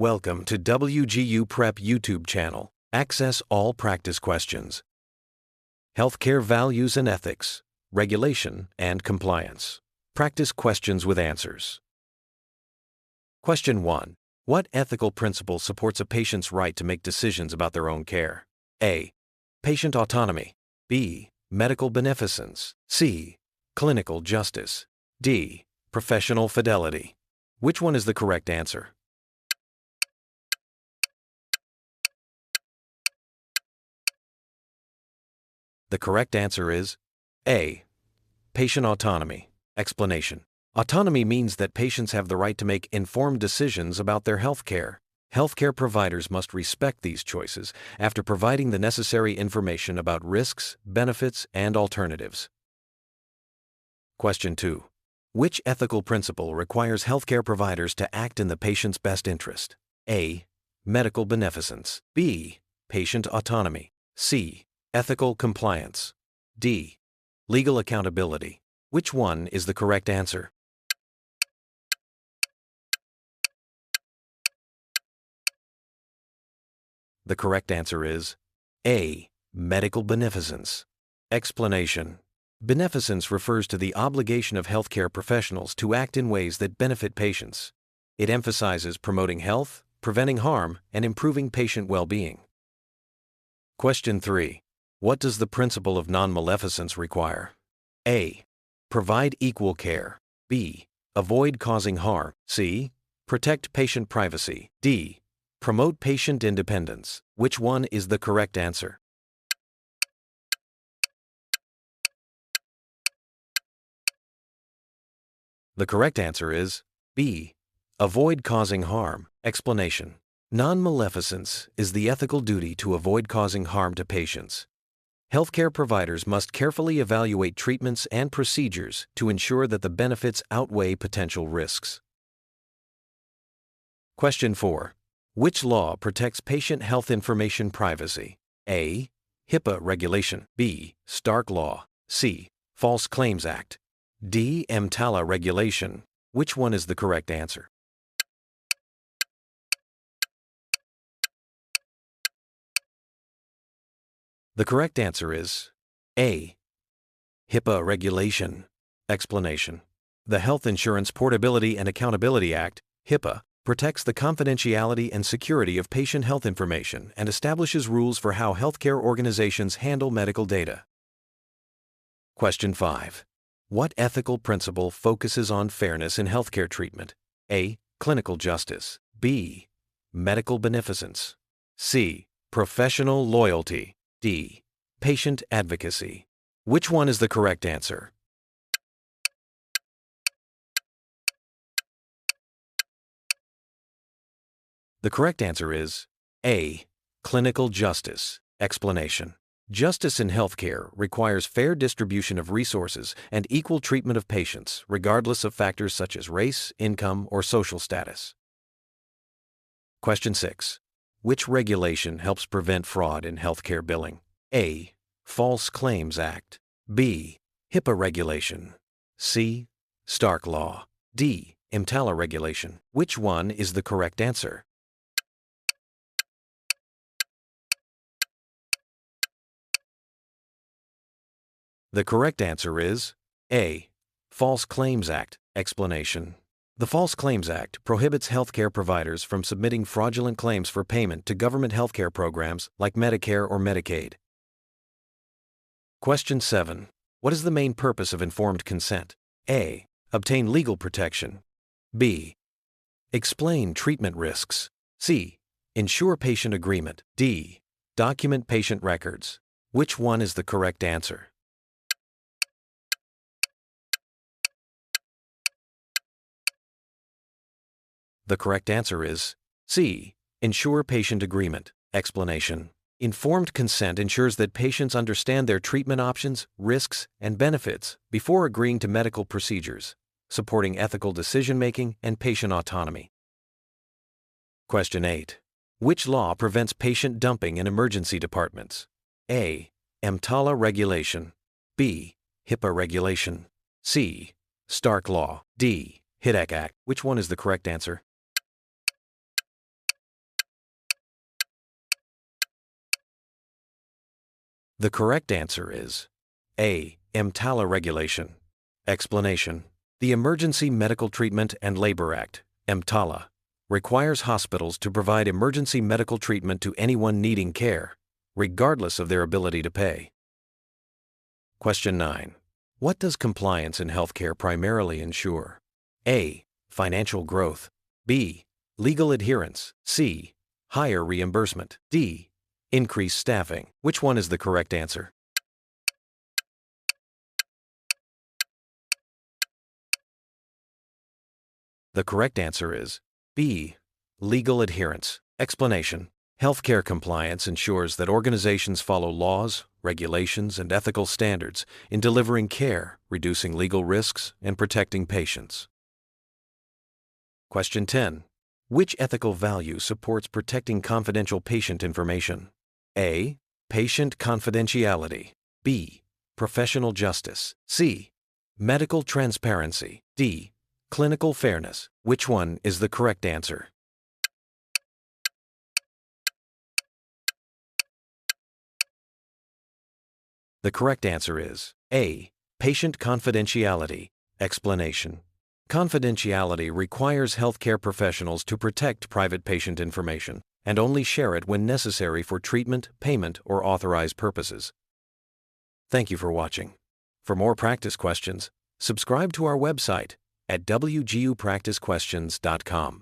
Welcome to WGU Prep YouTube channel. Access all practice questions. Healthcare values and ethics, regulation and compliance. Practice questions with answers. Question 1. What ethical principle supports a patient's right to make decisions about their own care? A. Patient autonomy. B. Medical beneficence. C. Clinical justice. D. Professional fidelity. Which one is the correct answer? The correct answer is A. Patient autonomy. Explanation. Autonomy means that patients have the right to make informed decisions about their health care. Healthcare providers must respect these choices after providing the necessary information about risks, benefits, and alternatives. Question 2. Which ethical principle requires healthcare providers to act in the patient's best interest? A. Medical beneficence. B. Patient autonomy. C. Ethical compliance. D. Legal accountability. Which one is the correct answer? The correct answer is A. Medical beneficence. Explanation. Beneficence refers to the obligation of healthcare professionals to act in ways that benefit patients. It emphasizes promoting health, preventing harm, and improving patient well-being. Question 3. What does the principle of nonmaleficence require? A. Provide equal care. B. Avoid causing harm. C. Protect patient privacy. D. Promote patient independence. Which one is the correct answer? The correct answer is B. Avoid causing harm. Explanation. Non-maleficence is the ethical duty to avoid causing harm to patients. Healthcare providers must carefully evaluate treatments and procedures to ensure that the benefits outweigh potential risks. Question 4. Which law protects patient health information privacy? A. HIPAA regulation. B. Stark Law. C. False Claims Act. D. EMTALA regulation. Which one is the correct answer? The correct answer is A. HIPAA regulation. Explanation. The Health Insurance Portability and Accountability Act, HIPAA, protects the confidentiality and security of patient health information and establishes rules for how healthcare organizations handle medical data. Question 5. What ethical principle focuses on fairness in healthcare treatment? A. Clinical justice. B. Medical beneficence. C. Professional loyalty. D. Patient advocacy. Which one is the correct answer? The correct answer is A. Clinical justice. Explanation. Justice in healthcare requires fair distribution of resources and equal treatment of patients, regardless of factors such as race, income, or social status. Question 6. Which regulation helps prevent fraud in healthcare billing? A. False Claims Act. B. HIPAA regulation. C. Stark Law. D. EMTALA regulation. Which one is the correct answer? The correct answer is A. False Claims Act. Explanation. The False Claims Act prohibits healthcare providers from submitting fraudulent claims for payment to government healthcare programs like Medicare or Medicaid. Question 7. What is the main purpose of informed consent? A. Obtain legal protection. B. Explain treatment risks. C. Ensure patient agreement. D. Document patient records. Which one is the correct answer? The correct answer is C. Ensure patient agreement. Explanation. Informed consent ensures that patients understand their treatment options, risks, and benefits before agreeing to medical procedures, supporting ethical decision-making and patient autonomy. Question 8. Which law prevents patient dumping in emergency departments? A. EMTALA regulation. B. HIPAA regulation. C. Stark Law. D. HIDEC Act. Which one is the correct answer? The correct answer is A. EMTALA regulation. Explanation: the Emergency Medical Treatment and Labor Act, EMTALA, requires hospitals to provide emergency medical treatment to anyone needing care, regardless of their ability to pay. Question 9. What does compliance in healthcare primarily ensure? A. Financial growth. B. Legal adherence. C. Higher reimbursement. D. Increased staffing. Which one is the correct answer? The correct answer is B. Legal adherence. Explanation: healthcare compliance ensures that organizations follow laws, regulations, and ethical standards in delivering care, reducing legal risks, and protecting patients. Question 10. Which ethical value supports protecting confidential patient information? A. Patient confidentiality. B. Professional justice. C. Medical transparency. D. Clinical fairness. Which one is the correct answer? The correct answer is A. Patient confidentiality. Explanation: confidentiality requires healthcare professionals to protect private patient information and only share it when necessary for treatment, payment, or authorized purposes. Thank you for watching. For more practice questions, subscribe to our website at wgupracticequestions.com.